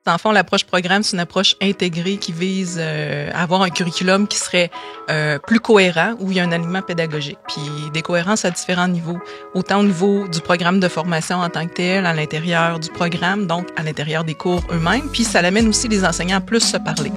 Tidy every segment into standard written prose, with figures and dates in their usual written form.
Dans le fond, l'approche programme, c'est une approche intégrée qui vise à avoir un curriculum qui serait plus cohérent, où il y a un alignement pédagogique. Puis des cohérences à différents niveaux, autant au niveau du programme de formation en tant que tel, à l'intérieur du programme, donc à l'intérieur des cours eux-mêmes, puis ça amène aussi les enseignants à plus se parler.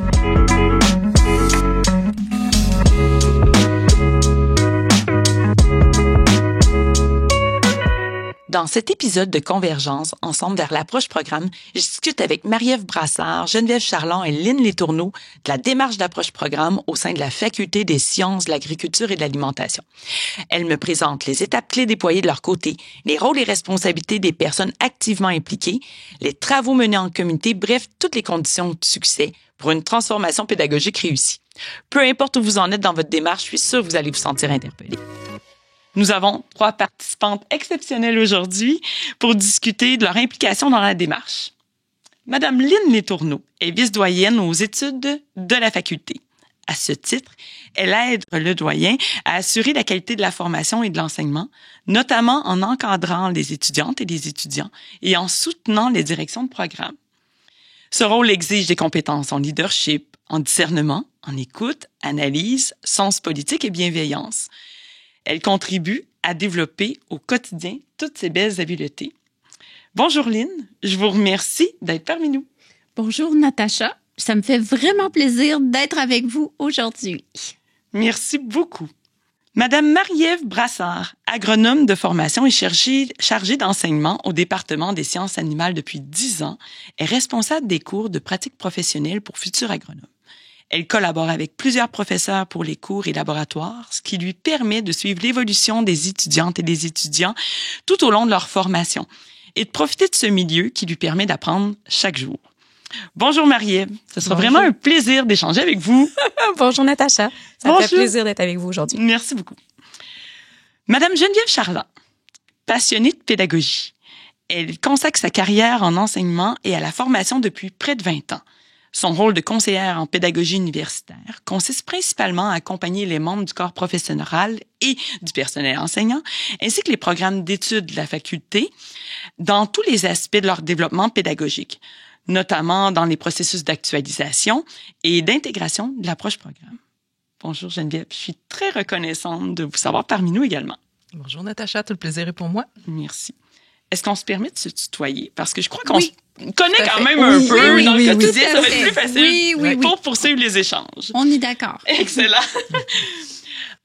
Dans cet épisode de Convergence, ensemble vers l'approche programme, je discute avec Marie-Ève Brassard, Geneviève Charland et Lynn Letourneau de la démarche d'approche programme au sein de la Faculté des sciences de l'agriculture et de l'alimentation. Elles me présentent les étapes clés déployées de leur côté, les rôles et responsabilités des personnes activement impliquées, les travaux menés en communauté, bref, toutes les conditions de succès pour une transformation pédagogique réussie. Peu importe où vous en êtes dans votre démarche, je suis sûre que vous allez vous sentir interpellé. Nous avons 3 participantes exceptionnelles aujourd'hui pour discuter de leur implication dans la démarche. Madame Lynn Letourneau est vice-doyenne aux études de la faculté. À ce titre, elle aide le doyen à assurer la qualité de la formation et de l'enseignement, notamment en encadrant les étudiantes et les étudiants et en soutenant les directions de programme. Ce rôle exige des compétences en leadership, en discernement, en écoute, analyse, sens politique et bienveillance. Elle contribue à développer au quotidien toutes ces belles habiletés. Bonjour Lynn, je vous remercie d'être parmi nous. Bonjour Natacha, ça me fait vraiment plaisir d'être avec vous aujourd'hui. Merci beaucoup. Madame Marie-Ève Brassard, agronome de formation et chargée d'enseignement au département des sciences animales depuis 10 ans, est responsable des cours de pratique professionnelle pour futurs agronomes. Elle collabore avec plusieurs professeurs pour les cours et laboratoires, ce qui lui permet de suivre l'évolution des étudiantes et des étudiants tout au long de leur formation et de profiter de ce milieu qui lui permet d'apprendre chaque jour. Bonjour Marie-Ève, ce sera vraiment un plaisir d'échanger avec vous. Bonjour Natacha, ça me fait plaisir d'être avec vous aujourd'hui. Merci beaucoup. Madame Geneviève Charland, passionnée de pédagogie. Elle consacre sa carrière en enseignement et à la formation depuis près de 20 ans. Son rôle de conseillère en pédagogie universitaire consiste principalement à accompagner les membres du corps professoral et du personnel enseignant, ainsi que les programmes d'études de la faculté, dans tous les aspects de leur développement pédagogique, notamment dans les processus d'actualisation et d'intégration de l'approche programme. Bonjour Geneviève, je suis très reconnaissante de vous savoir parmi nous également. Bonjour Natacha, tout le plaisir est pour moi. Merci. Est-ce qu'on se permet de se tutoyer? Parce que je crois qu'on se connaît quand même un peu dans le quotidien, ça va être plus facile pour poursuivre les échanges. On est d'accord. Excellent.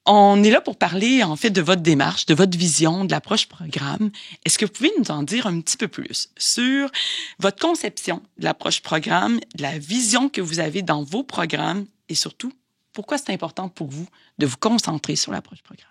On est là pour parler, en fait, de votre démarche, de votre vision, de l'approche programme. Est-ce que vous pouvez nous en dire un petit peu plus sur votre conception de l'approche programme, de la vision que vous avez dans vos programmes et surtout, pourquoi c'est important pour vous de vous concentrer sur l'approche programme?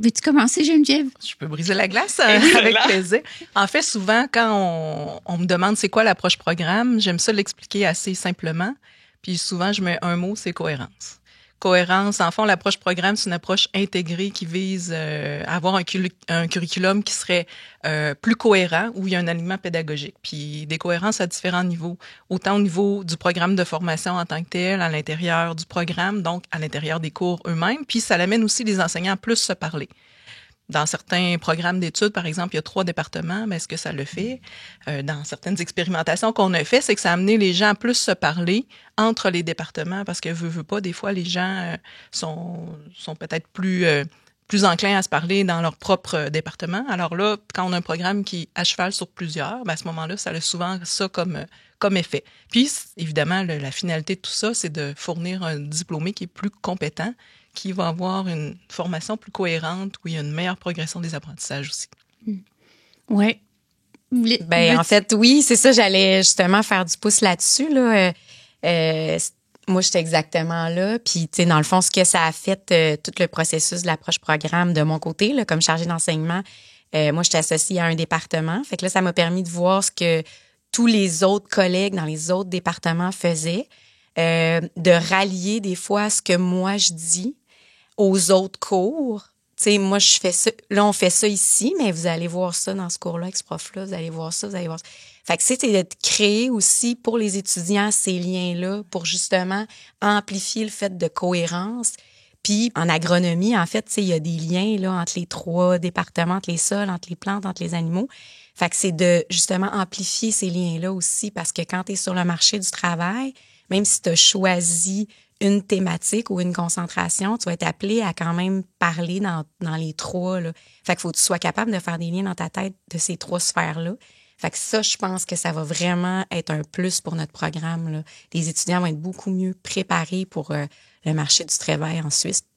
Veux-tu commencer, Geneviève? Je peux briser la glace avec plaisir. En fait, souvent, quand on me demande c'est quoi l'approche programme, j'aime ça l'expliquer assez simplement. Puis souvent, je mets un mot, c'est cohérence. Cohérence, en fond, l'approche programme, c'est une approche intégrée qui vise à avoir un curriculum qui serait plus cohérent, où il y a un alignement pédagogique. Puis des cohérences à différents niveaux, autant au niveau du programme de formation en tant que tel, à l'intérieur du programme, donc à l'intérieur des cours eux-mêmes, puis ça amène aussi les enseignants à plus se parler. Dans certains programmes d'études, par exemple, il y a 3 départements, mais est-ce que ça le fait? Dans certaines expérimentations qu'on a fait, c'est que ça a amené les gens à plus se parler entre les départements, parce que veut pas, des fois, les gens sont peut-être plus enclins à se parler dans leur propre département. Alors là, quand on a un programme qui est à cheval sur plusieurs, ben à ce moment-là, ça a souvent ça comme effet. Puis, évidemment, la finalité de tout ça, c'est de fournir un diplômé qui est plus compétent, qui va avoir une formation plus cohérente, où il y a une meilleure progression des apprentissages aussi. Oui. En fait, oui, c'est ça, j'allais justement faire du pouce là-dessus. Là. Moi, j'étais exactement là. Puis, tu sais, dans le fond, ce que ça a fait, tout le processus de l'approche programme de mon côté, là, comme chargée d'enseignement, moi, j'étais associée à un département. Fait que là, ça m'a permis de voir ce que tous les autres collègues dans les autres départements faisaient, de rallier des fois ce que moi, je dis aux autres cours. Tu sais, moi, je fais ça. Là, on fait ça ici, mais vous allez voir ça dans ce cours-là avec ce prof-là. Vous allez voir ça, vous allez voir ça. Fait que c'est de créer aussi pour les étudiants ces liens-là pour justement amplifier le fait de cohérence Puis en agronomie, en fait, il y a des liens là, entre les 3 départements, entre les sols, entre les plantes, entre les animaux. Fait que c'est de justement amplifier ces liens-là aussi, parce que quand tu es sur le marché du travail, même si tu as choisi une thématique ou une concentration, tu vas être appelé à quand même parler dans les 3. Là. Fait qu'il faut que tu sois capable de faire des liens dans ta tête de ces 3 sphères-là. Fait que ça, je pense que ça va vraiment être un plus pour notre programme, là. Les étudiants vont être beaucoup mieux préparés pour le marché du travail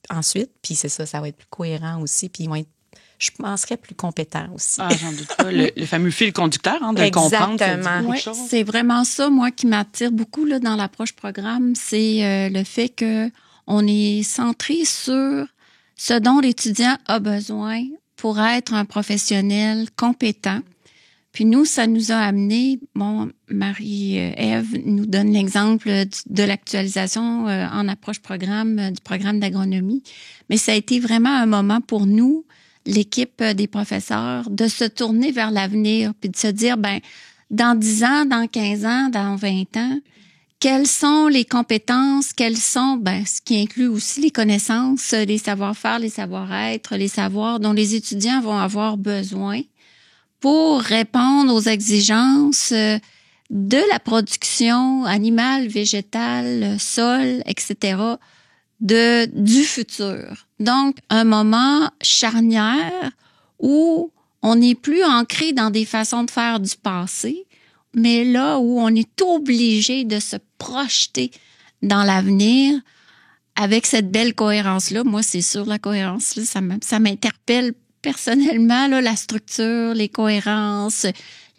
ensuite. Puis c'est ça, ça va être plus cohérent aussi. Puis ils vont être, je penserais, plus compétents aussi. Ah, j'en doute pas. Le fameux fil conducteur, de le comprendre. Ouais, c'est vraiment ça, moi, qui m'attire beaucoup là, dans l'approche programme. C'est le fait que on est centré sur ce dont l'étudiant a besoin pour être un professionnel compétent. Puis nous, ça nous a amené, Marie-Ève nous donne l'exemple de l'actualisation en approche programme, du programme d'agronomie. Mais ça a été vraiment un moment pour nous, l'équipe des professeurs, de se tourner vers l'avenir, puis de se dire, dans 10 ans, dans 15 ans, dans 20 ans, quelles sont les compétences, quelles sont, ce qui inclut aussi les connaissances, les savoir-faire, les savoir-être, les savoirs dont les étudiants vont avoir besoin pour répondre aux exigences de la production animale, végétale, sol, etc., du futur. Donc, un moment charnière où on n'est plus ancré dans des façons de faire du passé, mais là où on est obligé de se projeter dans l'avenir avec cette belle cohérence-là. Moi, c'est sûr, la cohérence, là, ça m'interpelle personnellement, là, la structure, les cohérences,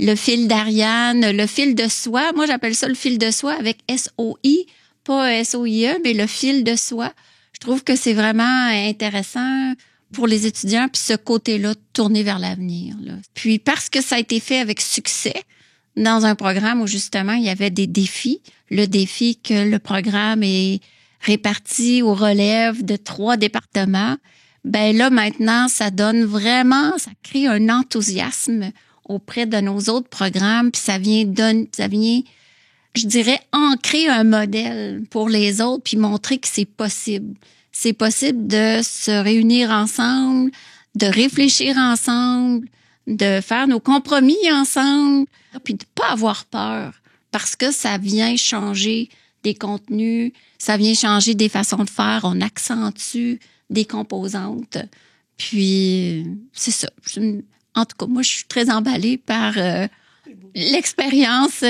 le fil d'Ariane, le fil de soie. Moi, j'appelle ça le fil de soie avec S-O-I, pas S-O-I-E, mais le fil de soie. Je trouve que c'est vraiment intéressant pour les étudiants, puis ce côté-là, tourner vers l'avenir, là. Puis parce que ça a été fait avec succès, dans un programme où justement, il y avait des défis. Le défi que le programme est réparti aux relèves de 3 départements. Là, maintenant, ça donne vraiment, ça crée un enthousiasme auprès de nos autres programmes, puis ça vient, je dirais, ancrer un modèle pour les autres, puis montrer que c'est possible. C'est possible de se réunir ensemble, de réfléchir ensemble, de faire nos compromis ensemble, puis de pas avoir peur, parce que ça vient changer des contenus, ça vient changer des façons de faire, on accentue des composantes. Puis, c'est ça. En tout cas, moi, je suis très emballée par l'expérience qui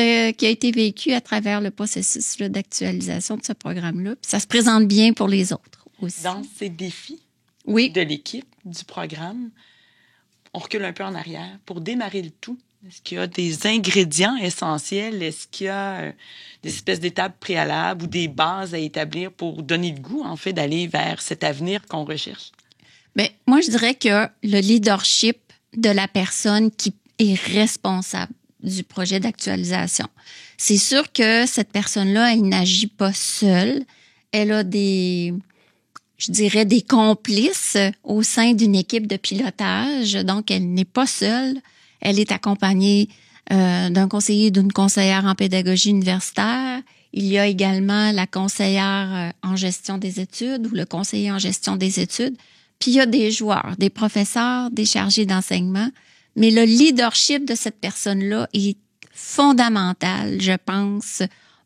a été vécue à travers le processus là, d'actualisation de ce programme-là. Puis ça se présente bien pour les autres aussi. Dans ces défis de l'équipe, du programme, on recule un peu en arrière pour démarrer le tout. Est-ce qu'il y a des ingrédients essentiels? Est-ce qu'il y a des espèces d'étapes préalables ou des bases à établir pour donner le goût, en fait, d'aller vers cet avenir qu'on recherche? Moi, je dirais que le leadership de la personne qui est responsable du projet d'actualisation. C'est sûr que cette personne-là, elle n'agit pas seule. Elle a des complices au sein d'une équipe de pilotage. Donc, elle n'est pas seule. Elle est accompagnée d'un conseiller et d'une conseillère en pédagogie universitaire. Il y a également la conseillère en gestion des études ou le conseiller en gestion des études. Puis il y a des joueurs, des professeurs, des chargés d'enseignement. Mais le leadership de cette personne-là est fondamental, je pense,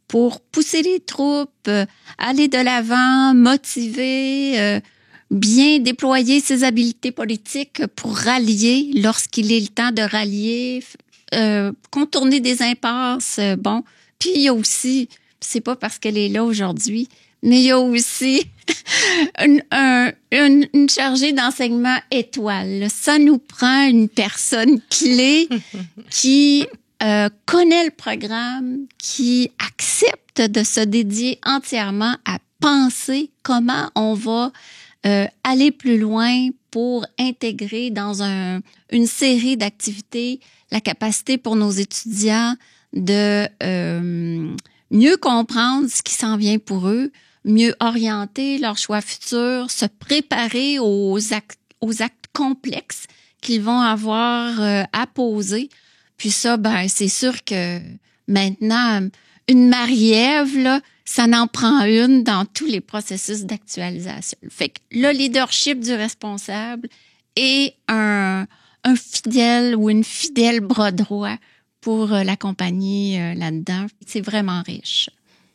pour pousser les troupes, aller de l'avant, motiver, bien déployer ses habiletés politiques pour rallier lorsqu'il est le temps de rallier, contourner des impasses. Puis il y a aussi, c'est pas parce qu'elle est là aujourd'hui, mais il y a aussi une chargée d'enseignement étoile. Ça nous prend une personne clé qui connaît le programme, qui accepte de se dédier entièrement à penser comment on va aller plus loin pour intégrer dans une série d'activités la capacité pour nos étudiants de mieux comprendre ce qui s'en vient pour eux, mieux orienter leurs choix futurs, se préparer aux actes complexes qu'ils vont avoir à poser. Puis ça, c'est sûr que Maintenant, une Marie-Ève, là, ça n'en prend une dans tous les processus d'actualisation. Fait que le leadership du responsable est un fidèle ou une fidèle bras droit pour l'accompagner là-dedans. C'est vraiment riche.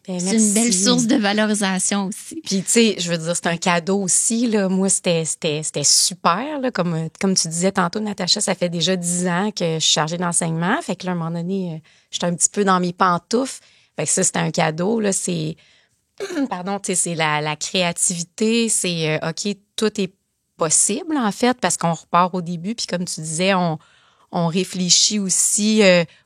Ben, c'est une belle source de valorisation aussi. Puis, tu sais, je veux dire, c'est un cadeau aussi, là. Moi, c'était super, là. Comme tu disais tantôt, Natacha, ça fait déjà 10 ans que je suis chargée d'enseignement. Fait que là, à un moment donné, j'étais un petit peu dans mes pantoufles. Fait que ça, c'était un cadeau, là. C'est, pardon, tu sais, c'est la créativité. C'est, OK, tout est possible, en fait, parce qu'on repart au début. Puis, comme tu disais, on réfléchit aussi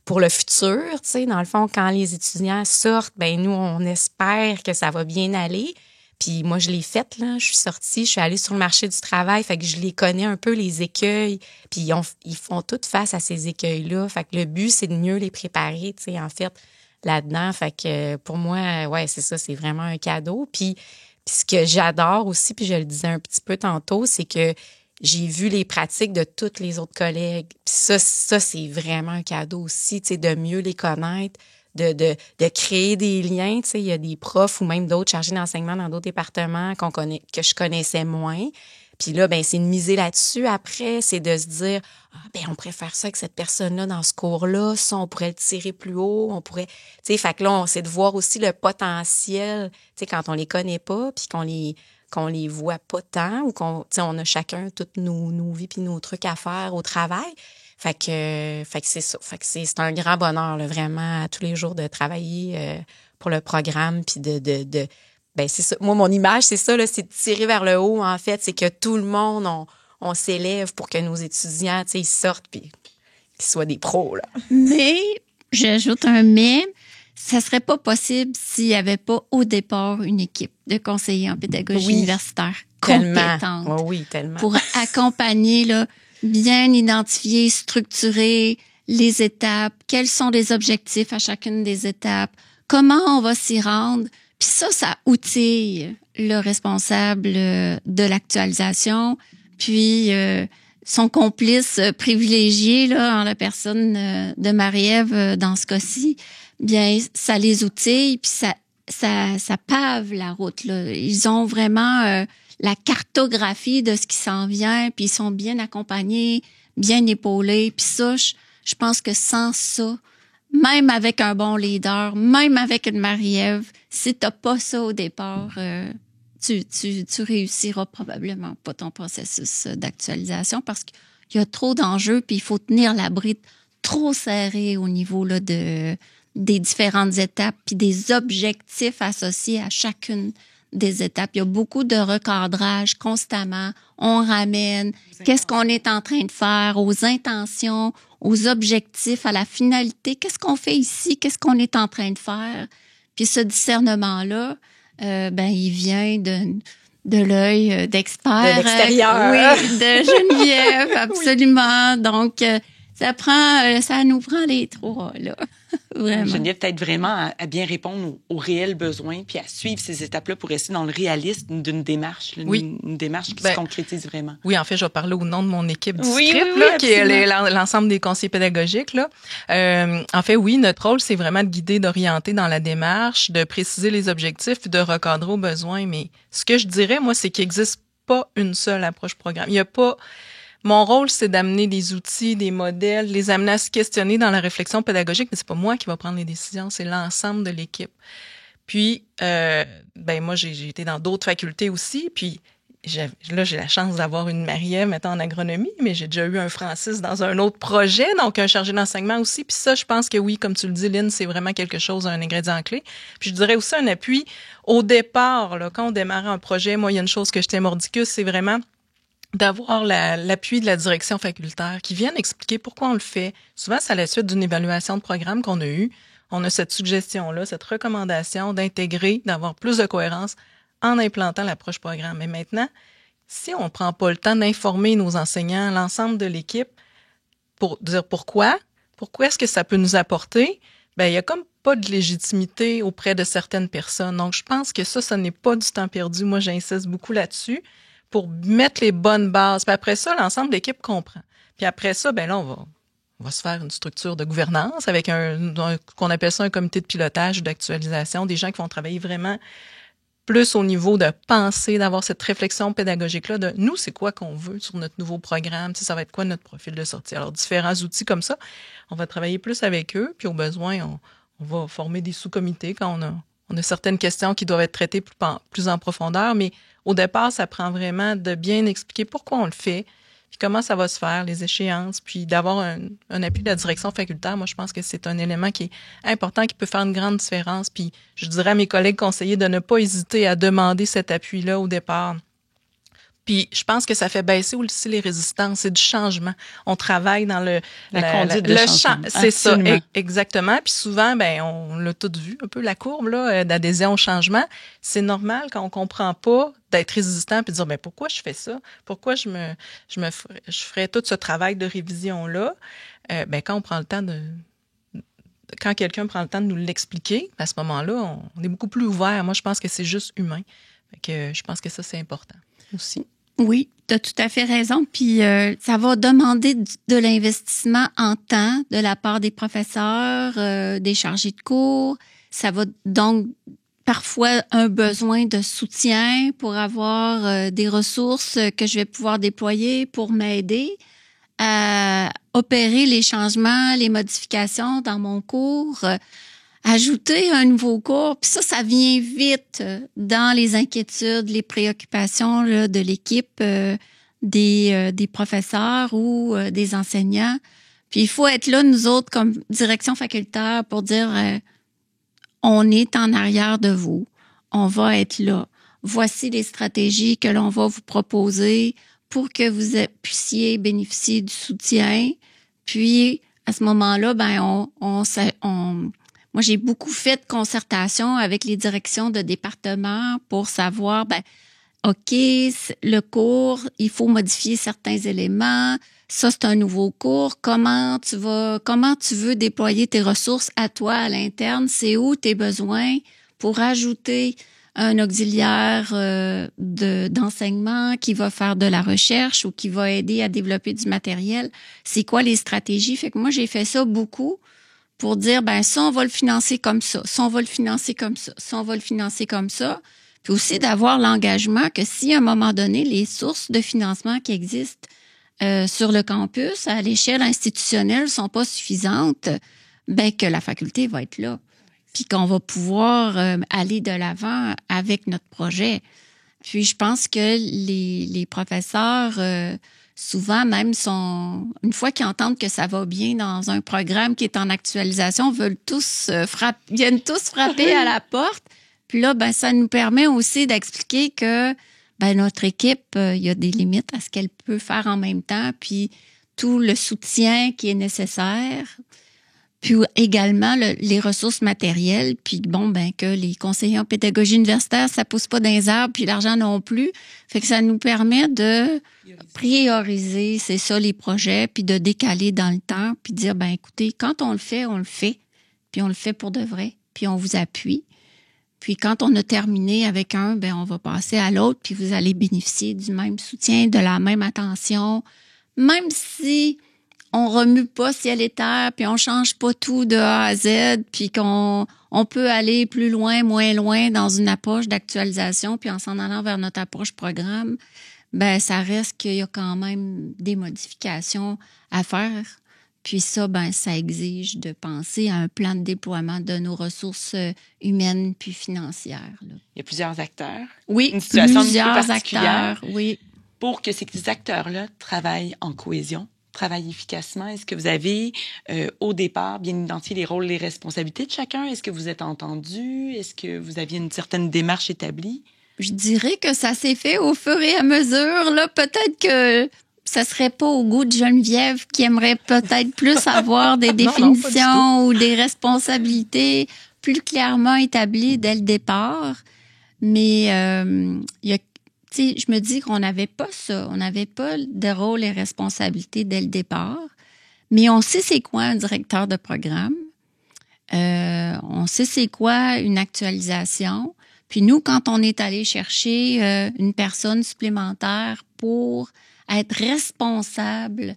pour le futur, tu sais, dans le fond, quand les étudiants sortent, ben nous, on espère que ça va bien aller. Puis moi, je l'ai faite, là, je suis sortie, je suis allée sur le marché du travail, fait que je les connais un peu, les écueils, puis ils font tout face à ces écueils-là. Fait que le but, c'est de mieux les préparer, tu sais, en fait, là-dedans. Fait que pour moi, ouais, c'est ça, c'est vraiment un cadeau. Puis ce que j'adore aussi, puis je le disais un petit peu tantôt, c'est que j'ai vu les pratiques de tous les autres collègues. Puis ça, c'est vraiment un cadeau aussi, tu sais, de mieux les connaître, de créer des liens. Tu sais, il y a des profs ou même d'autres chargés d'enseignement dans d'autres départements que je connaissais moins. Puis là, ben c'est de miser là-dessus. Après, c'est de se dire, on pourrait faire ça avec cette personne-là dans ce cours-là. Ça, on pourrait le tirer plus haut. On pourrait, tu sais, fait que là, c'est de voir aussi le potentiel, tu sais, quand on les connaît pas, puis qu'on les voit pas tant ou on a chacun toutes nos vies puis nos trucs à faire au travail. Fait que c'est ça. Fait que c'est un grand bonheur, là, vraiment, à tous les jours de travailler pour le programme puis ben c'est ça. Moi, mon image, c'est ça, là, c'est de tirer vers le haut, en fait. C'est que tout le monde, on s'élève pour que nos étudiants, tu sais, ils sortent puis qu'ils soient des pros, là. Mais, j'ajoute un mais, ça serait pas possible s'il y avait pas au départ une équipe de conseillers en pédagogie universitaire compétente. Oui, tellement. Pour accompagner, là, bien identifier, structurer les étapes, quels sont les objectifs à chacune des étapes, comment on va s'y rendre. Puis ça outille le responsable de l'actualisation, puis son complice privilégié, là, en la personne de Marie-Ève dans ce cas-ci, bien, ça les outille, puis ça pave la route, là. Ils ont vraiment la cartographie de ce qui s'en vient, puis ils sont bien accompagnés, bien épaulés. Puis ça, je pense que sans ça, même avec un bon leader, même avec une Marie-Ève, si t'as pas ça au départ, tu réussiras probablement pas ton processus d'actualisation parce qu'il y a trop d'enjeux, puis il faut tenir la bride trop serrée au niveau là des différentes étapes, puis des objectifs associés à chacune des étapes. Il y a beaucoup de recadrage constamment. On ramène qu'est-ce qu'on est en train de faire, aux intentions, aux objectifs, à la finalité. Qu'est-ce qu'on fait ici? Qu'est-ce qu'on est en train de faire? Puis ce discernement-là, il vient de l'œil d'expert. De l'extérieur. Oui, de Geneviève, absolument. Oui. Donc, ça nous prend les trois, là. Vraiment. Geneviève, peut-être vraiment à bien répondre aux réels besoins puis à suivre ces étapes-là pour rester dans le réalisme d'une démarche, une démarche qui se concrétise vraiment. Oui, en fait, je vais parler au nom de mon équipe district, qui est l'ensemble des conseillers pédagogiques, là. En fait, oui, notre rôle, c'est vraiment de guider, d'orienter dans la démarche, de préciser les objectifs puis de recadrer aux besoins. Mais ce que je dirais, moi, c'est qu'il n'existe pas une seule approche programme. Il n'y a pas... Mon rôle, c'est d'amener des outils, des modèles, les amener à se questionner dans la réflexion pédagogique, mais c'est pas moi qui va prendre les décisions, c'est l'ensemble de l'équipe. Puis, moi, j'ai été dans d'autres facultés aussi, puis j'ai la chance d'avoir une Marie-Ève, mettons, en agronomie, mais j'ai déjà eu un Francis dans un autre projet, donc un chargé d'enseignement aussi. Puis ça, je pense que oui, comme tu le dis, Lynn, c'est vraiment quelque chose, un ingrédient clé. Puis je dirais aussi un appui au départ, là, quand on démarre un projet. Moi, il y a une chose que je tiens mordicus, c'est vraiment d'avoir l'appui de la direction facultaire qui viennent expliquer pourquoi on le fait. Souvent, c'est à la suite d'une évaluation de programme qu'on a eue. On a cette suggestion-là, cette recommandation d'intégrer, d'avoir plus de cohérence en implantant l'approche programme. Mais maintenant, si on ne prend pas le temps d'informer nos enseignants, l'ensemble de l'équipe, pour dire pourquoi est-ce que ça peut nous apporter, il y a comme pas de légitimité auprès de certaines personnes. Donc, je pense que ça n'est pas du temps perdu. Moi, j'insiste beaucoup là-dessus, pour mettre les bonnes bases. Puis après ça, l'ensemble de l'équipe comprend. Puis après ça, là, on va se faire une structure de gouvernance avec qu'on appelle ça un comité de pilotage ou d'actualisation, des gens qui vont travailler vraiment plus au niveau de penser, d'avoir cette réflexion pédagogique-là de nous, c'est quoi qu'on veut sur notre nouveau programme, tu sais, ça va être quoi notre profil de sortie. Alors, différents outils comme ça, on va travailler plus avec eux, puis au besoin, on va former des sous-comités quand on a certaines questions qui doivent être traitées plus en profondeur, mais au départ, ça prend vraiment de bien expliquer pourquoi on le fait, puis comment ça va se faire, les échéances, puis d'avoir un appui de la direction facultaire. Moi, je pense que c'est un élément qui est important, qui peut faire une grande différence. Puis je dirais à mes collègues conseillers de ne pas hésiter à demander cet appui-là au départ. Puis je pense que ça fait baisser aussi les résistances. C'est du changement. On travaille dans la conduite de changement. C'est absolument. Ça, exactement. Puis souvent, on l'a tout vu, un peu la courbe là d'adhésion au changement. C'est normal quand on comprend pas d'être résistant puis de dire pourquoi je fais ça, pourquoi je ferais tout ce travail de révision là. Quand on prend le temps quand quelqu'un prend le temps de nous l'expliquer, à ce moment-là, on est beaucoup plus ouvert. Moi, je pense que c'est juste humain. Je pense que ça, c'est important aussi. Oui, tu as tout à fait raison. Puis ça va demander de l'investissement en temps de la part des professeurs, des chargés de cours. Ça va donc parfois un besoin de soutien pour avoir des ressources que je vais pouvoir déployer pour m'aider à opérer les changements, les modifications dans mon cours. Ajouter un nouveau cours, puis ça vient vite dans les inquiétudes, les préoccupations là, de l'équipe, des professeurs ou des enseignants. Puis il faut être là, nous autres, comme direction facultaire, pour dire on est en arrière de vous, on va être là. Voici les stratégies que l'on va vous proposer pour que vous puissiez bénéficier du soutien. Puis à ce moment-là, moi, j'ai beaucoup fait de concertation avec les directions de département pour savoir, OK, le cours, il faut modifier certains éléments. Ça, c'est un nouveau cours. Comment tu veux déployer tes ressources à toi, à l'interne? C'est où tes besoins pour ajouter un auxiliaire d'enseignement qui va faire de la recherche ou qui va aider à développer du matériel? C'est quoi les stratégies? Fait que moi, j'ai fait ça beaucoup pour dire, ça, on va le financer comme ça, ça, on va le financer comme ça, ça, on va le financer comme ça. Puis aussi d'avoir l'engagement que si à un moment donné, les sources de financement qui existent sur le campus, à l'échelle institutionnelle, sont pas suffisantes, que la faculté va être là. Puis qu'on va pouvoir aller de l'avant avec notre projet. Puis je pense que les professeurs... souvent, même, une fois qu'ils entendent que ça va bien dans un programme qui est en actualisation, viennent tous frapper à la porte. Puis là, ça nous permet aussi d'expliquer que notre équipe, il y a des limites à ce qu'elle peut faire en même temps, puis tout le soutien qui est nécessaire. Puis également les ressources matérielles, puis que les conseillers en pédagogie universitaire, ça pousse pas dans les arbres, puis l'argent non plus. Fait que ça nous permet de prioriser, c'est ça, les projets, puis de décaler dans le temps, puis dire, écoutez, quand on le fait, puis on le fait pour de vrai, puis on vous appuie. Puis quand on a terminé avec un, on va passer à l'autre, puis vous allez bénéficier du même soutien, de la même attention, même si on remue pas ciel et terre, puis on change pas tout de A à Z, puis qu'on peut aller plus loin, moins loin dans une approche d'actualisation, puis en s'en allant vers notre approche programme, ça reste qu'il y a quand même des modifications à faire. Puis ça, ça exige de penser à un plan de déploiement de nos ressources humaines puis financières. Là. Il y a plusieurs acteurs. Oui, une situation plusieurs acteurs, oui. Pour que ces acteurs-là travaillent en cohésion, travaillent efficacement, est-ce que vous avez, au départ, bien identifié les rôles et les responsabilités de chacun? Est-ce que vous êtes entendus? Est-ce que vous aviez une certaine démarche établie? Je dirais que ça s'est fait au fur et à mesure. Là, peut-être que ça serait pas au goût de Geneviève qui aimerait peut-être plus avoir des définitions ou des responsabilités plus clairement établies dès le départ. Mais je me dis qu'on n'avait pas ça. On n'avait pas de rôle et responsabilité dès le départ. Mais on sait c'est quoi un directeur de programme. On sait c'est quoi une actualisation. Puis nous, quand on est allé chercher une personne supplémentaire pour être responsable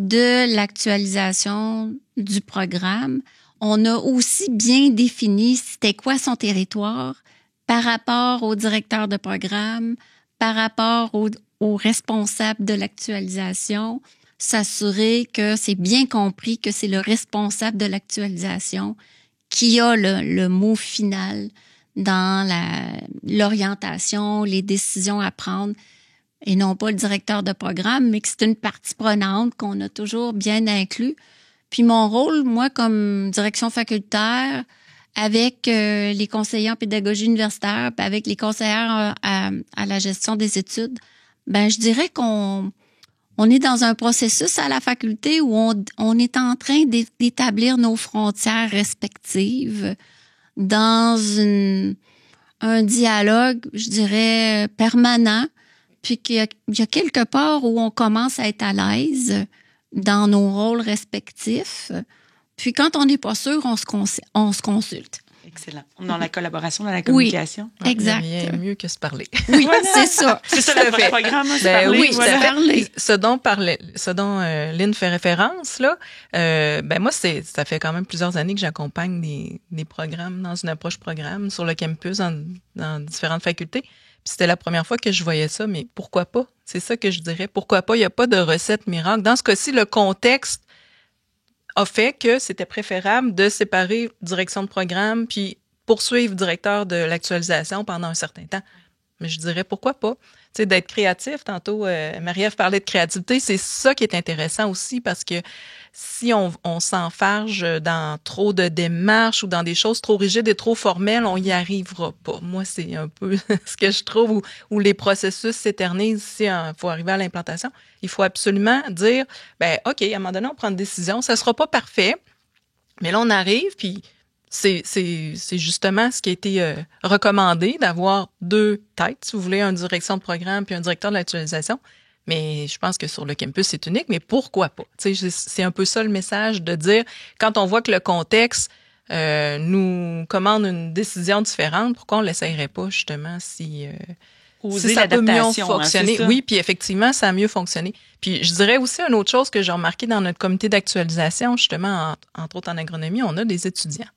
de l'actualisation du programme, on a aussi bien défini c'était quoi son territoire par rapport au directeur de programme, par rapport au responsable de l'actualisation, s'assurer que c'est bien compris que c'est le responsable de l'actualisation qui a le mot final dans l'orientation, les décisions à prendre, et non pas le directeur de programme, mais que c'est une partie prenante qu'on a toujours bien inclus. Puis mon rôle, moi, comme direction facultaire, avec les conseillers en pédagogie universitaire, puis avec les conseillères à la gestion des études, ben je dirais qu'on est dans un processus à la faculté où on est en train d'établir nos frontières respectives dans un dialogue, je dirais, permanent, puis qu'il y a quelque part où on commence à être à l'aise dans nos rôles respectifs. Puis quand on n'est pas sûr, on se consulte. Excellent. On est dans la collaboration, dans la communication. Oui, exact. Rien mieux que se parler. Oui, voilà. C'est ça. C'est ça le programme, se parler. Oui, voilà. parler. Ce dont Lynn fait référence, là, moi, ça fait quand même plusieurs années que j'accompagne des programmes dans une approche programme sur le campus dans différentes facultés. Puis c'était la première fois que je voyais ça, mais pourquoi pas? C'est ça que je dirais. Pourquoi pas? Il n'y a pas de recette miracle. Dans ce cas-ci, le contexte a fait que c'était préférable de séparer direction de programme puis poursuivre directeur de l'actualisation pendant un certain temps. Mais je dirais pourquoi pas. Tu sais, d'être créatif. Tantôt, Marie-Ève parlait de créativité. C'est ça qui est intéressant aussi parce que si on s'enfarge dans trop de démarches ou dans des choses trop rigides et trop formelles, on y arrivera pas. Moi, c'est un peu ce que je trouve où les processus s'éternisent si il faut arriver à l'implantation. Il faut absolument dire, OK, à un moment donné, on prend une décision. Ça sera pas parfait, mais là, on arrive, puis c'est justement ce qui a été recommandé, d'avoir 2 têtes, si vous voulez, une direction de programme puis un directeur de l'actualisation. Mais je pense que sur le campus, c'est unique, mais pourquoi pas? Tu sais, c'est un peu ça le message de dire, quand on voit que le contexte nous commande une décision différente, pourquoi on ne l'essayerait pas, justement, si ça peut mieux fonctionner? Hein, oui, puis effectivement, ça a mieux fonctionné. Puis je dirais aussi une autre chose que j'ai remarqué dans notre comité d'actualisation, justement, entre autres en agronomie, on a des étudiants,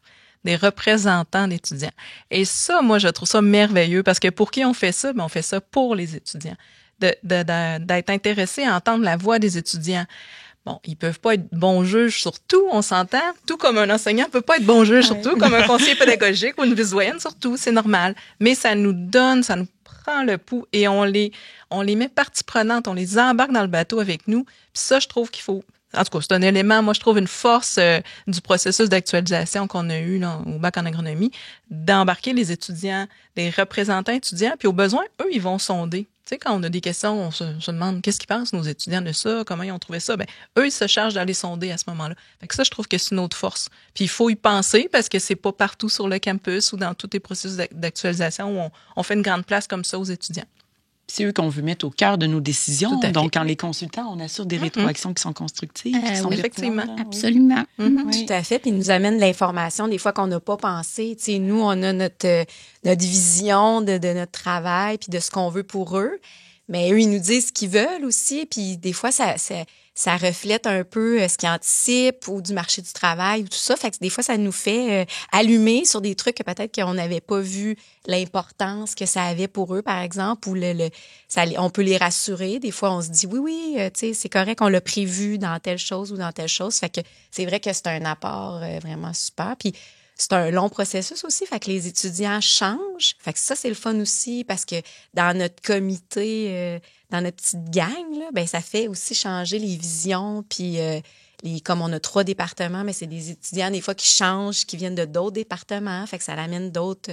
des représentants d'étudiants. Et ça, moi, je trouve ça merveilleux parce que pour qui on fait ça? On fait ça pour les étudiants. D'être intéressé à entendre la voix des étudiants. Bon, ils peuvent pas être bons juges sur tout, on s'entend. Tout comme un enseignant peut pas être bon juge sur tout, comme un conseiller pédagogique ou une vice-doyenne sur tout, c'est normal. Mais ça nous prend le pouls et on les met partie prenante, on les embarque dans le bateau avec nous. Puis ça, je trouve qu'il faut... En tout cas, c'est un élément, moi, je trouve une force du processus d'actualisation qu'on a eu là, au bac en agronomie, d'embarquer les étudiants, les représentants étudiants, puis au besoin, eux, ils vont sonder. Tu sais, quand on a des questions, on se demande qu'est-ce qu'ils pensent, nos étudiants, de ça, comment ils ont trouvé ça. Eux, ils se chargent d'aller sonder à ce moment-là. Fait que ça, je trouve que c'est une autre force. Puis il faut y penser parce que c'est pas partout sur le campus ou dans tous les processus d'actualisation où on fait une grande place comme ça aux étudiants. C'est eux qu'on veut mettre au cœur de nos décisions. Donc, en les consultant, on assure des rétroactions qui sont constructives. Qui sont effectivement. Absolument. Oui. Tout à fait. Puis ils nous amènent l'information des fois qu'on n'a pas pensé. Tu sais, nous, on a notre vision de notre travail puis de ce qu'on veut pour eux. Mais eux, ils nous disent ce qu'ils veulent aussi. Puis des fois, ça reflète un peu ce qu'ils anticipent ou du marché du travail ou tout ça. Fait que des fois, ça nous fait allumer sur des trucs que peut-être qu'on n'avait pas vu l'importance que ça avait pour eux, par exemple, ou on peut les rassurer. Des fois, on se dit, oui, tu sais, c'est correct, on l'a prévu dans telle chose ou dans telle chose. Fait que c'est vrai que c'est un apport vraiment super. Puis c'est un long processus aussi, fait que les étudiants changent. Fait que ça, c'est le fun aussi parce que dans notre comité, dans notre petite gang, là, ça fait aussi changer les visions. Puis comme on a 3 départements, mais c'est des étudiants des fois qui changent, qui viennent de d'autres départements. Fait que ça amène d'autres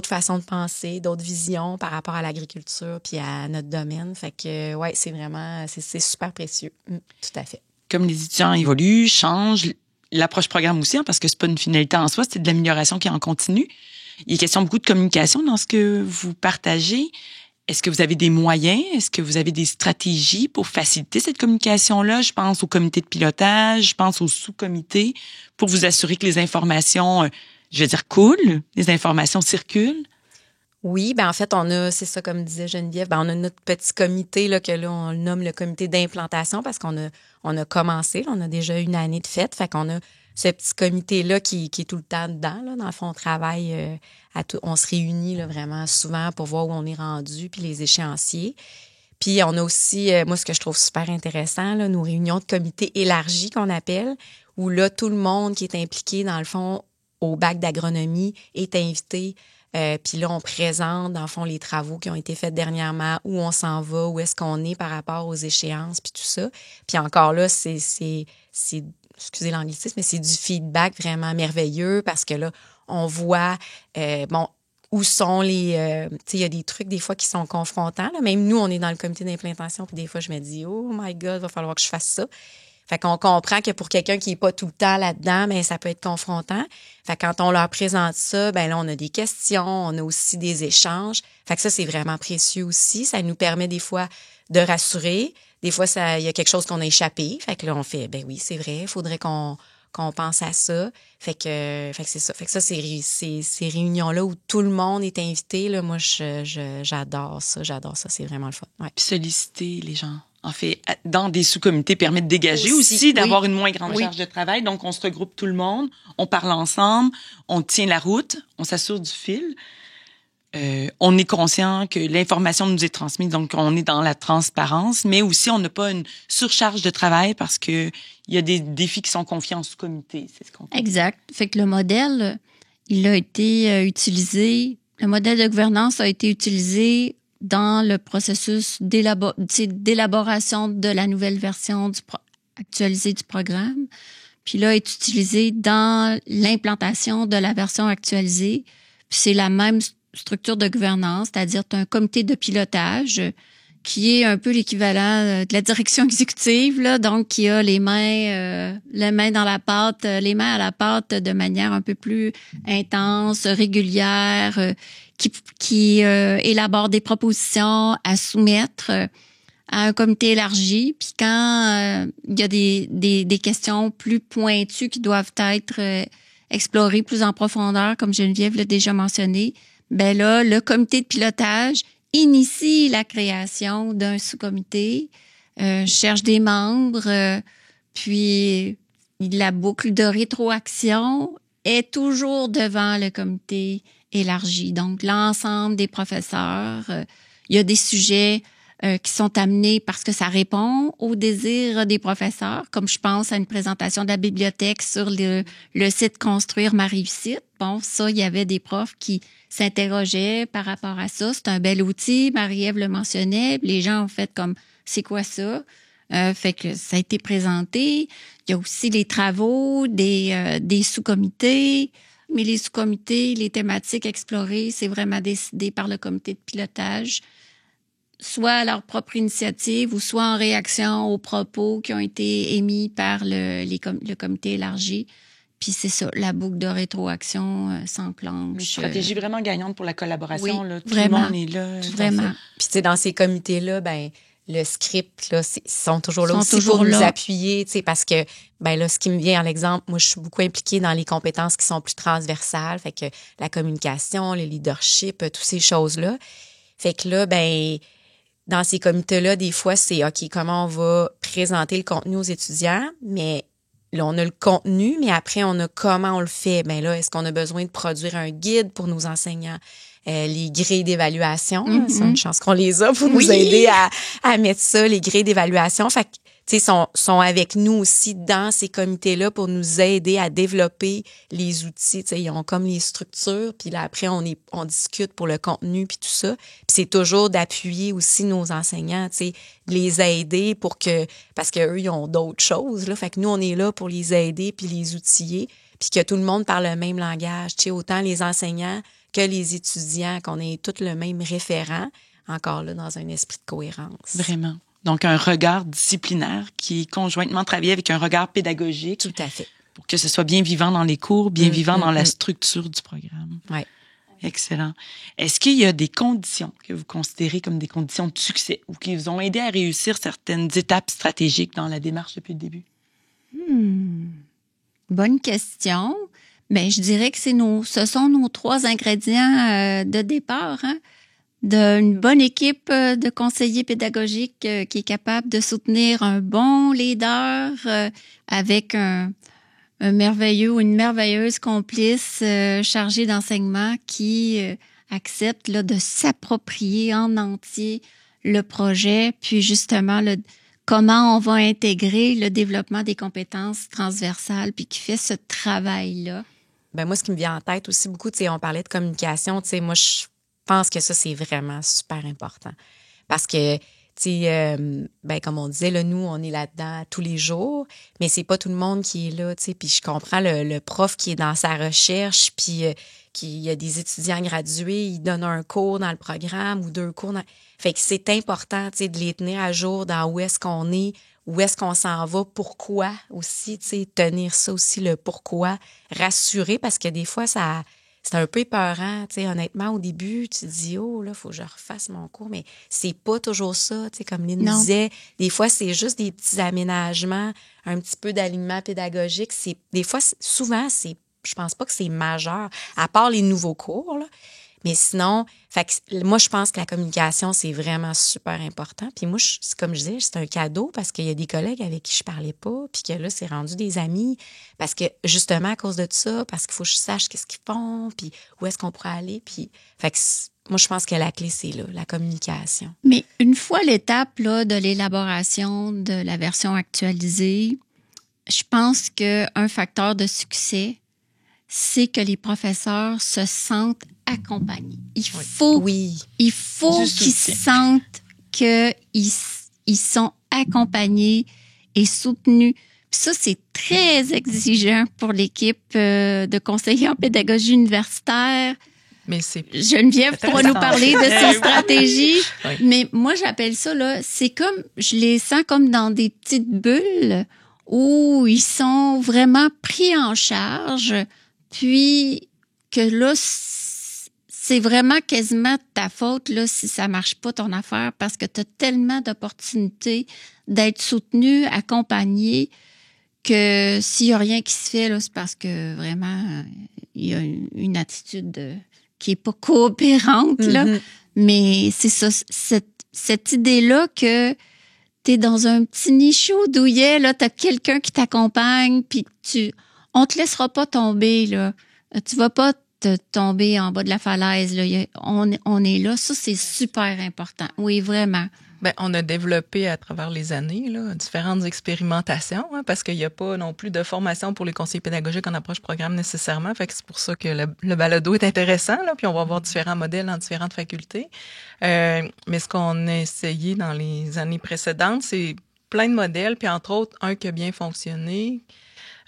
façons de penser, d'autres visions par rapport à l'agriculture puis à notre domaine. Fait que ouais, c'est vraiment, c'est super précieux. Tout à fait. Comme les étudiants évoluent, changent, l'approche programme aussi, parce que c'est pas une finalité en soi, c'est de l'amélioration qui est en continu. Il est question beaucoup de communication dans ce que vous partagez. Est-ce que vous avez des moyens? Est-ce que vous avez des stratégies pour faciliter cette communication-là? Je pense au comité de pilotage, je pense au sous-comité, pour vous assurer que les informations, coulent, les informations circulent. Oui, ben en fait, c'est ça comme disait Geneviève, on a notre petit comité là, que là, on le nomme le comité d'implantation parce qu'on a commencé, là, on a déjà une année de fête, fait qu'on a ce petit comité-là qui est tout le temps dedans. Là. Dans le fond, on travaille, on se réunit là, vraiment souvent pour voir où on est rendu, puis les échéanciers. Puis on a aussi, moi, ce que je trouve super intéressant, là, nos réunions de comité élargies qu'on appelle, où là, tout le monde qui est impliqué, dans le fond, au bac d'agronomie est invité. Puis là, on présente, dans le fond, les travaux qui ont été faits dernièrement, où on s'en va, où est-ce qu'on est par rapport aux échéances, puis tout ça. Puis encore là, c'est excusez l'anglicisme, mais c'est du feedback vraiment merveilleux parce que là, on voit, où sont les... tu sais, il y a des trucs, des fois, qui sont confrontants. Là. Même nous, on est dans le comité d'implantation, puis des fois, je me dis, oh my God, il va falloir que je fasse ça. Fait qu'on comprend que pour quelqu'un qui n'est pas tout le temps là-dedans, ben ça peut être confrontant. Fait que quand on leur présente ça, ben là, on a des questions, on a aussi des échanges. Fait que ça, c'est vraiment précieux aussi. Ça nous permet des fois de rassurer. Des fois, il y a quelque chose qu'on a échappé. Fait que là, on fait, ben oui, c'est vrai, il faudrait qu'on pense à ça. Fait que c'est ça. Fait que ça, ces réunions-là où tout le monde est invité, là, moi, j'adore ça. J'adore ça. C'est vraiment le fun. Ouais. Puis solliciter les gens. En fait, dans des sous-comités permet de dégager aussi d'avoir une moins grande charge de travail. Donc, on se regroupe tout le monde, on parle ensemble, on tient la route, on s'assure du fil. On est conscient que l'information nous est transmise, donc on est dans la transparence, mais aussi on n'a pas une surcharge de travail parce que il y a des défis qui sont confiés en sous-comité. C'est ce qu'on fait. Exact. Fait que le modèle, il a été utilisé, le modèle de gouvernance a été utilisé dans le processus d'élaboration de la nouvelle version actualisée du programme. Puis là, est utilisé dans l'implantation de la version actualisée. Puis c'est la même structure de gouvernance, c'est-à-dire tu as un comité de pilotage qui est un peu l'équivalent de la direction exécutive, là, donc qui a les mains dans la pâte, les mains à la pâte de manière un peu plus intense, régulière, qui élabore des propositions à soumettre à un comité élargi. Puis quand il y a des questions plus pointues qui doivent être explorées plus en profondeur, comme Geneviève l'a déjà mentionné, ben là, le comité de pilotage initie la création d'un sous-comité, cherche des membres, puis la boucle de rétroaction est toujours devant le comité élargi. Donc, l'ensemble des professeurs, il y a des sujets qui sont amenés parce que ça répond aux désirs des professeurs, comme je pense à une présentation de la bibliothèque sur le site Construire ma réussite. Bon, ça, il y avait des profs qui s'interrogeaient par rapport à ça. C'est un bel outil, Marie-Ève le mentionnait. Les gens ont fait comme, c'est quoi ça? Fait que ça a été présenté. Il y a aussi les travaux des sous-comités. Mais les sous-comités, les thématiques explorées, c'est vraiment décidé par le comité de pilotage, soit à leur propre initiative ou soit en réaction aux propos qui ont été émis par le comité élargi. Puis c'est ça, la boucle de rétroaction s'enclenche. Une stratégie vraiment gagnante pour la collaboration. Oui, là. Tout vraiment, le monde est là. Vraiment. Puis tu sais, dans ces comités-là, ben le script, là, ils sont toujours là aussi toujours pour là. nous appuyer, tu sais, parce que, ben là, ce qui me vient en exemple, moi, je suis beaucoup impliquée dans les compétences qui sont plus transversales, fait que la communication, le leadership, toutes ces choses-là. Fait que là, ben, dans ces comités-là, des fois, c'est, OK, comment on va présenter le contenu aux étudiants, mais là, on a le contenu, mais après, on a comment on le fait. Ben là, est-ce qu'on a besoin de produire un guide pour nos enseignants? Les grilles d'évaluation, c'est une chance qu'on les a pour nous aider à mettre ça, les grilles d'évaluation. Fait que, tu sais, sont avec nous aussi dans ces comités-là pour nous aider à développer les outils. Tu sais, ils ont comme les structures, puis là, après, on discute pour le contenu, puis tout ça. Puis c'est toujours d'appuyer aussi nos enseignants, tu sais, de les aider parce qu'eux, ils ont d'autres choses, là. Fait que nous, on est là pour les aider, puis les outiller, puis que tout le monde parle le même langage. Tu sais, autant les enseignants que les étudiants, qu'on ait tous le même référent, encore là, dans un esprit de cohérence. Vraiment. Donc, un regard disciplinaire qui est conjointement travaillé avec un regard pédagogique. Tout à fait. Pour que ce soit bien vivant dans les cours, bien vivant dans la structure du programme. Oui. Excellent. Est-ce qu'il y a des conditions que vous considérez comme des conditions de succès ou qui vous ont aidé à réussir certaines étapes stratégiques dans la démarche depuis le début? Bonne question. Ben, je dirais que ce sont nos 3 ingrédients de départ, hein? D'une bonne équipe de conseillers pédagogiques qui est capable de soutenir un bon leader avec un merveilleux ou une merveilleuse complice chargée d'enseignement qui accepte là, de s'approprier en entier le projet, puis justement comment on va intégrer le développement des compétences transversales, puis qui fait ce travail-là. Ben moi, ce qui me vient en tête aussi beaucoup, on parlait de communication, moi, je pense que ça, c'est vraiment super important. Parce que, comme on disait, là, nous, on est là-dedans tous les jours, mais c'est pas tout le monde qui est là, puis je comprends le prof qui est dans sa recherche, puis qu'il y a des étudiants gradués, ils donnent un cours dans le programme ou 2 cours. Fait que c'est important, de les tenir à jour dans où est-ce qu'on est, où est-ce qu'on s'en va, pourquoi aussi, tenir ça aussi, le pourquoi, rassurer, parce que des fois, c'est un peu épeurant, honnêtement, au début, tu te dis, oh, là, faut que je refasse mon cours, mais c'est pas toujours ça, comme Lynn disait. Des fois, c'est juste des petits aménagements, un petit peu d'alignement pédagogique. Souvent, je pense pas que c'est majeur, à part les nouveaux cours, là. Mais sinon, moi, je pense que la communication, c'est vraiment super important. Puis moi, comme je disais, c'est un cadeau parce qu'il y a des collègues avec qui je parlais pas, puis que là, c'est rendu des amis. Parce que, justement, à cause de ça, parce qu'il faut que je sache qu'est-ce qu'ils font, puis où est-ce qu'on pourrait aller. Puis, moi, je pense que la clé, c'est là, la communication. Mais une fois l'étape là, de l'élaboration de la version actualisée, je pense qu'un facteur de succès, c'est que les professeurs se sentent accompagnés. Il faut qu'ils sentent qu'ils sont accompagnés et soutenus. Puis ça, c'est très exigeant pour l'équipe de conseillers en pédagogie universitaire. Mais Geneviève pourra nous parler de ses stratégies. Oui. Mais moi, j'appelle ça, là, c'est comme, je les sens comme dans des petites bulles où ils sont vraiment pris en charge. Puis que là, c'est vraiment quasiment ta faute là si ça marche pas ton affaire parce que tu as tellement d'opportunités d'être soutenu, accompagné que s'il y a rien qui se fait là, c'est parce que vraiment il y a une attitude qui est pas coopérante là. Mais c'est ça, cette idée-là que t'es dans un petit nichou douillet là, t'as quelqu'un qui t'accompagne puis on te laissera pas tomber, là. Tu vas pas te tomber en bas de la falaise, là. On est là. Ça, c'est super important. Oui, vraiment. Ben, on a développé à travers les années, là, différentes expérimentations, hein, parce qu'il n'y a pas non plus de formation pour les conseillers pédagogiques en approche programme nécessairement. Fait que c'est pour ça que le balado est intéressant, là, puis on va avoir différents modèles dans différentes facultés. Mais ce qu'on a essayé dans les années précédentes, c'est plein de modèles, puis entre autres, un qui a bien fonctionné,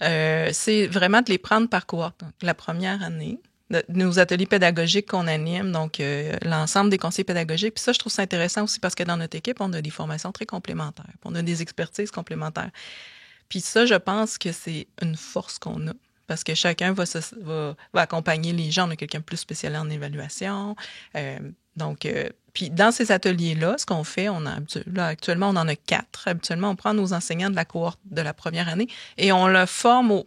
c'est vraiment de les prendre par cohorte. La première année, nos ateliers pédagogiques qu'on anime, donc l'ensemble des conseillers pédagogiques. Puis ça, je trouve ça intéressant aussi parce que dans notre équipe, on a des formations très complémentaires. Puis on a des expertises complémentaires. Puis ça, je pense que c'est une force qu'on a parce que chacun va accompagner les gens. On a quelqu'un plus spécialisé en évaluation. Puis dans ces ateliers-là, ce qu'on fait, actuellement, on en a 4. Habituellement, on prend nos enseignants de la cohorte de la première année et on le forme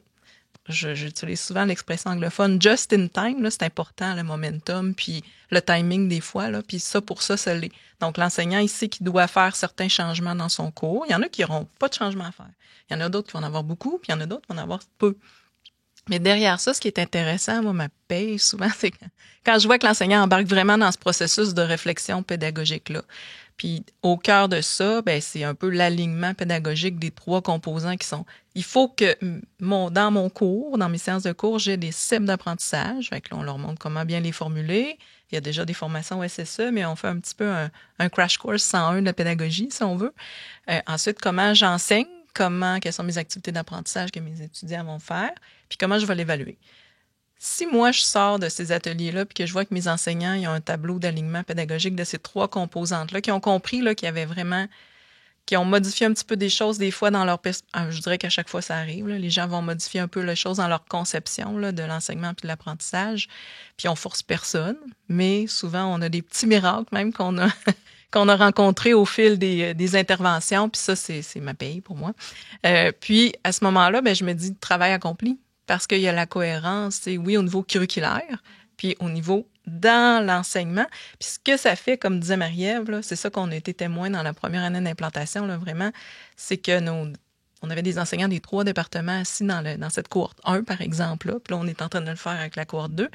j'utilise souvent l'expression anglophone just in time, là, c'est important, le momentum, puis le timing des fois, là, puis pour ça l'est. Donc, l'enseignant, il sait qu'il doit faire certains changements dans son cours. Il y en a qui n'auront pas de changement à faire. Il y en a d'autres qui vont en avoir beaucoup, puis il y en a d'autres qui vont en avoir peu. Mais derrière ça, ce qui est intéressant, moi, ma paye souvent, c'est quand je vois que l'enseignant embarque vraiment dans ce processus de réflexion pédagogique-là. Puis au cœur de ça, ben c'est un peu l'alignement pédagogique des 3 composants qui sont. Il faut que dans mon cours, dans mes séances de cours, j'ai des cibles d'apprentissage. Fait que là, on leur montre comment bien les formuler. Il y a déjà des formations au SSE, mais on fait un petit peu un crash course 101 de la pédagogie, si on veut. Ensuite, comment j'enseigne, quelles sont mes activités d'apprentissage que mes étudiants vont faire, puis comment je vais l'évaluer. Si moi, je sors de ces ateliers-là puis que je vois que mes enseignants ils ont un tableau d'alignement pédagogique de ces 3 composantes-là, qui ont compris là, qu'il y avait vraiment... qui ont modifié un petit peu des choses des fois dans leur... Je dirais qu'à chaque fois, ça arrive. Là, les gens vont modifier un peu les choses dans leur conception là, de l'enseignement puis de l'apprentissage. Puis on force personne, mais souvent, on a des petits miracles même qu'on a rencontrés au fil des interventions. Puis ça, c'est ma paye pour moi. Puis à ce moment-là, ben, je me dis travail accompli. parce qu'il y a la cohérence, oui, au niveau curriculaire, puis au niveau dans l'enseignement. Puis ce que ça fait, comme disait Marie-Ève, là, c'est ça qu'on a été témoin dans la première année d'implantation, là, vraiment, c'est que on avait des enseignants des 3 départements assis dans cette cohorte 1, par exemple. Là. Puis là, on est en train de le faire avec la cohorte 2.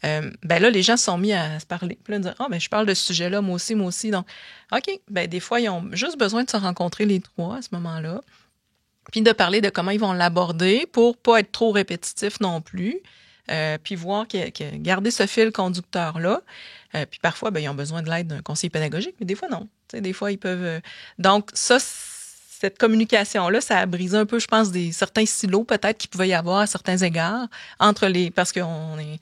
Ben là, les gens se sont mis à se parler. Puis là, dire, ben, je parle de ce sujet-là, moi aussi. Donc, OK, ben des fois, ils ont juste besoin de se rencontrer les 3 à ce moment-là. Puis de parler de comment ils vont l'aborder pour pas être trop répétitif non plus. Puis voir garder ce fil conducteur-là. Puis parfois, ben, ils ont besoin de l'aide d'un conseiller pédagogique, mais des fois, non. T'sais, des fois, ils peuvent... Donc, ça, cette communication-là, ça a brisé un peu, je pense, certains silos peut-être qu'il pouvait y avoir à certains égards parce qu'on est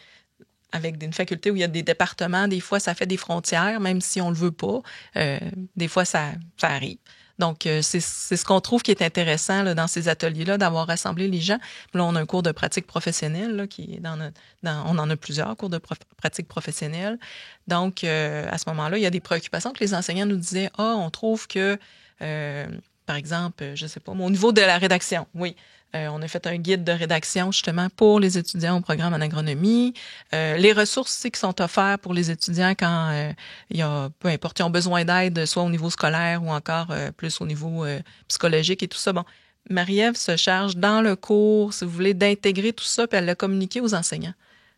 avec une faculté où il y a des départements, des fois, ça fait des frontières, même si on le veut pas. Des fois, ça arrive. Donc, c'est ce qu'on trouve qui est intéressant là, dans ces ateliers-là, d'avoir rassemblé les gens. Là, on a un cours de pratique professionnelle là, qui est on en a plusieurs cours de pratique professionnelle. Donc, à ce moment-là, il y a des préoccupations que les enseignants nous disaient. On trouve que, par exemple, je sais pas, au niveau de la rédaction, oui. On a fait un guide de rédaction justement pour les étudiants au programme en agronomie. Les ressources aussi qui sont offertes pour les étudiants quand il y a, peu importe, ils ont besoin d'aide, soit au niveau scolaire ou encore plus au niveau psychologique et tout ça. Bon, Marie-Ève se charge dans le cours, si vous voulez, d'intégrer tout ça, puis elle l'a communiqué aux enseignants.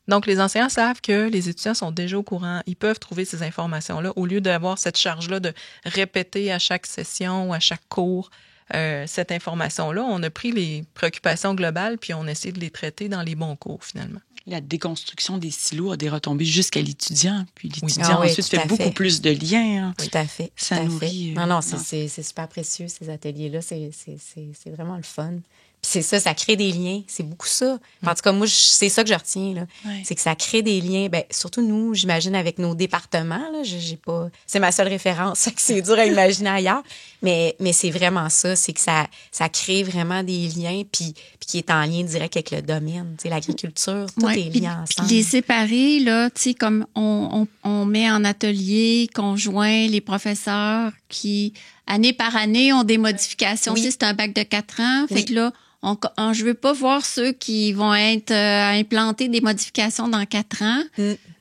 Donc, les enseignants savent que les étudiants sont déjà au courant. Ils peuvent trouver ces informations-là au lieu d'avoir cette charge-là de répéter à chaque session ou à chaque cours cette information-là. On a pris les préoccupations globales puis on a essayé de les traiter dans les bons cours, finalement. La déconstruction des silos a des retombées jusqu'à l'étudiant. Puis l'étudiant ensuite fait beaucoup plus de liens. Hein. Tout à fait. Ça nourrit. Non, c'est super précieux, ces ateliers-là. C'est vraiment le fun. Puis c'est ça, ça crée des liens. C'est beaucoup ça. En tout cas, moi, c'est ça que je retiens, là. Ouais. C'est que ça crée des liens. Ben, surtout nous, j'imagine, avec nos départements, là. J'ai pas... C'est ma seule référence. C'est dur à imaginer ailleurs. Mais c'est vraiment ça. C'est que ça crée vraiment des liens, puis qui est en lien direct avec le domaine. Tu sais, l'agriculture, tout est lié ensemble. Puis les séparer, là, tu sais, comme on met en atelier conjoint les professeurs qui, année par année, ont des modifications. Oui. Tu sais, c'est un bac de 4 ans. Fait que là, je veux pas voir ceux qui vont être à implanter des modifications dans 4 ans,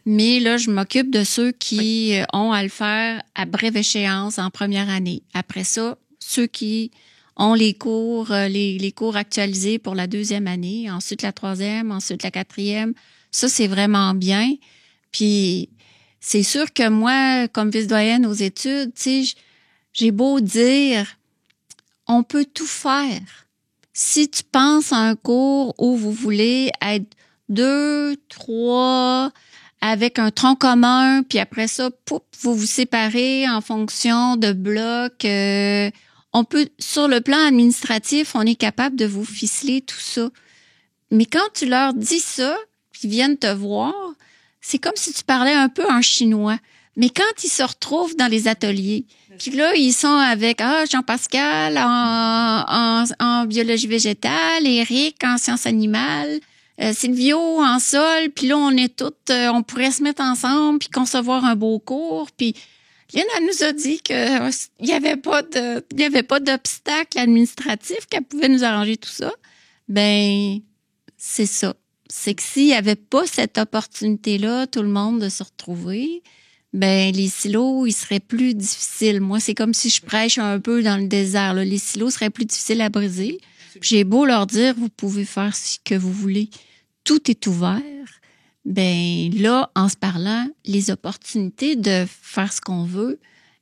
mais là, je m'occupe de ceux qui ont à le faire à brève échéance en première année. Après ça, ceux qui ont les cours actualisés pour la 2e année, ensuite la 3e, ensuite la 4e. Ça, c'est vraiment bien. Puis, c'est sûr que moi, comme vice-doyenne aux études, tu sais, j'ai beau dire, on peut tout faire. Si tu penses à un cours où vous voulez être 2, 3, avec un tronc commun, puis après ça, vous vous séparez en fonction de blocs. On peut, sur le plan administratif, on est capable de vous ficeler tout ça. Mais quand tu leur dis ça, puis ils viennent te voir, c'est comme si tu parlais un peu en chinois. Mais quand ils se retrouvent dans les ateliers, puis là, ils sont avec Jean-Pascal en biologie végétale, Éric en sciences animales, Silvio en sol, puis là, on est toutes, on pourrait se mettre ensemble puis concevoir un beau cours. Puis Lynn, elle nous a dit que il y avait pas d'obstacle administratif qu'elle pouvait nous arranger tout ça. Ben, c'est ça. C'est que s'il y avait pas cette opportunité-là, tout le monde de se retrouver, ben les silos, ils seraient plus difficiles. Moi, c'est comme si je prêche un peu dans le désert, là. Les silos seraient plus difficiles à briser. J'ai beau leur dire, vous pouvez faire ce que vous voulez. Tout est ouvert. Ben là, en se parlant, les opportunités de faire ce qu'on veut,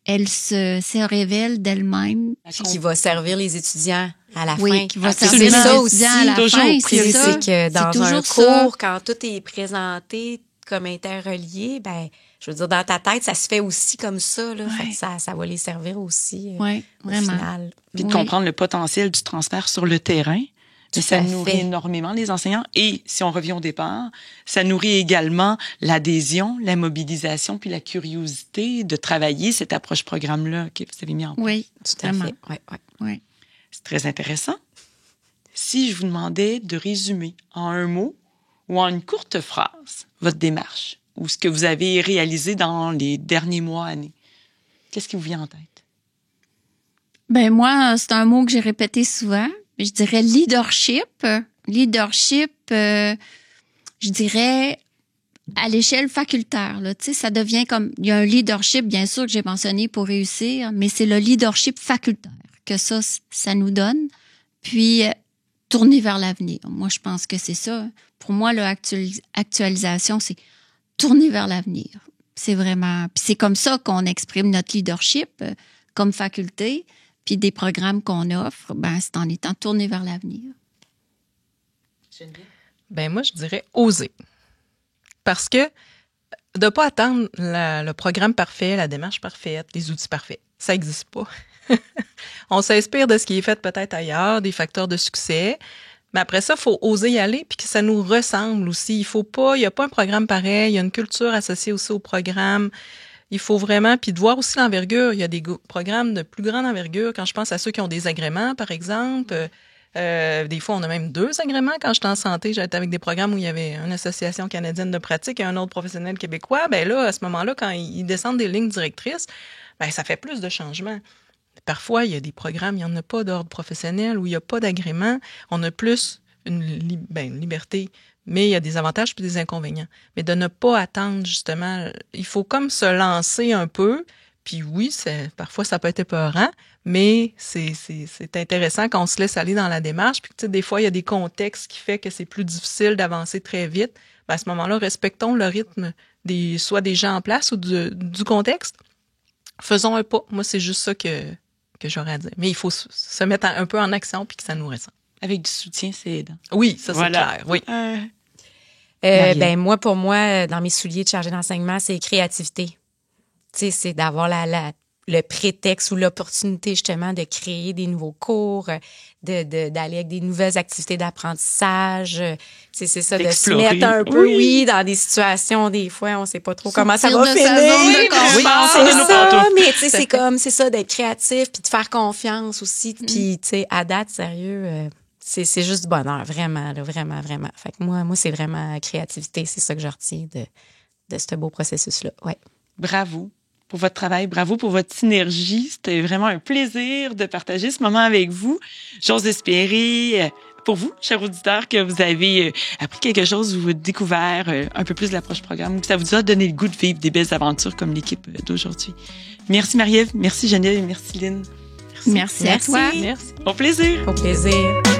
elles se révèlent d'elles-mêmes. Qui va servir les étudiants à la fin. Oui, qui va servir les étudiants à la fin. C'est que dans un cours, quand tout est présenté comme interrelié, ben je veux dire, dans ta tête, ça se fait aussi comme ça. Là. Ouais. Ça va les servir aussi au final. Puis de comprendre le potentiel du transfert sur le terrain. Mais ça nourrit énormément les enseignants. Et si on revient au départ, ça nourrit également l'adhésion, la mobilisation, puis la curiosité de travailler cette approche programme-là que vous avez mis en place. Oui, tout à fait. Oui. C'est très intéressant. Si je vous demandais de résumer en un mot ou en une courte phrase votre démarche ou ce que vous avez réalisé dans les derniers mois, années, qu'est-ce qui vous vient en tête? Ben moi, c'est un mot que j'ai répété souvent. Je dirais leadership, Leadership, je dirais à l'échelle facultaire. Là, tu sais, ça devient comme... Il y a un leadership, bien sûr, que j'ai mentionné pour réussir, mais c'est le leadership facultaire que ça nous donne. Puis, tourner vers l'avenir. Moi, je pense que c'est ça. Pour moi, l'actualisation, c'est tourner vers l'avenir. C'est vraiment... Puis c'est comme ça qu'on exprime notre leadership comme faculté. Puis des programmes qu'on offre, c'est en étant tourné vers l'avenir. Moi, je dirais oser. Parce que de ne pas attendre le programme parfait, la démarche parfaite, les outils parfaits, ça n'existe pas. On s'inspire de ce qui est fait peut-être ailleurs, des facteurs de succès. Mais après ça, il faut oser y aller puis que ça nous ressemble aussi. Il n'y a pas un programme pareil, il y a une culture associée aussi au programme. Il faut vraiment, puis de voir aussi l'envergure. Il y a des programmes de plus grande envergure. Quand je pense à ceux qui ont des agréments, par exemple, des fois, on a même 2 agréments. Quand j'étais en santé, j'étais avec des programmes où il y avait une association canadienne de pratique et un autre professionnel québécois. Là, à ce moment-là, quand ils descendent des lignes directrices, ça fait plus de changements. Parfois, il y a des programmes, il n'y en a pas d'ordre professionnel où il n'y a pas d'agrément. On a plus une liberté, mais il y a des avantages et des inconvénients. Mais de ne pas attendre, justement, il faut comme se lancer un peu. Puis oui, parfois, ça peut être épeurant, mais c'est intéressant quand on se laisse aller dans la démarche. Puis, tu sais, des fois, il y a des contextes qui font que c'est plus difficile d'avancer très vite. À ce moment-là, respectons le rythme soit des gens en place ou du contexte. Faisons un pas. Moi, c'est juste ça que j'aurais à dire. Mais il faut se mettre un peu en action puis que ça nous ressemble. Avec du soutien, c'est aidant. Oui, ça, c'est clair. Oui. Moi, pour moi, dans mes souliers de chargée d'enseignement, c'est créativité. Tu sais, c'est d'avoir le prétexte ou l'opportunité, justement, de créer des nouveaux cours, d'aller avec des nouvelles activités d'apprentissage. C'est ça, de se mettre un peu, dans des situations, des fois, on sait pas trop comment ça va finir. C'est ça, mais tu sais, c'est ça, d'être créatif puis de faire confiance aussi. Puis, tu sais, à date, sérieux, c'est juste du bonheur, vraiment, là, vraiment, vraiment. Fait que moi, c'est vraiment créativité, c'est ça que je retiens de ce beau processus-là. Ouais. Bravo pour votre travail, bravo pour votre synergie. C'était vraiment un plaisir de partager ce moment avec vous. J'ose espérer pour vous, chers auditeurs, que vous avez appris quelque chose, vous avez découvert un peu plus de l'approche programme, que ça vous a donné le goût de vivre des belles aventures comme l'équipe d'aujourd'hui. Merci Marie-Ève, merci Geneviève et merci Lynn. Merci à toi. Merci. Au plaisir. Au plaisir.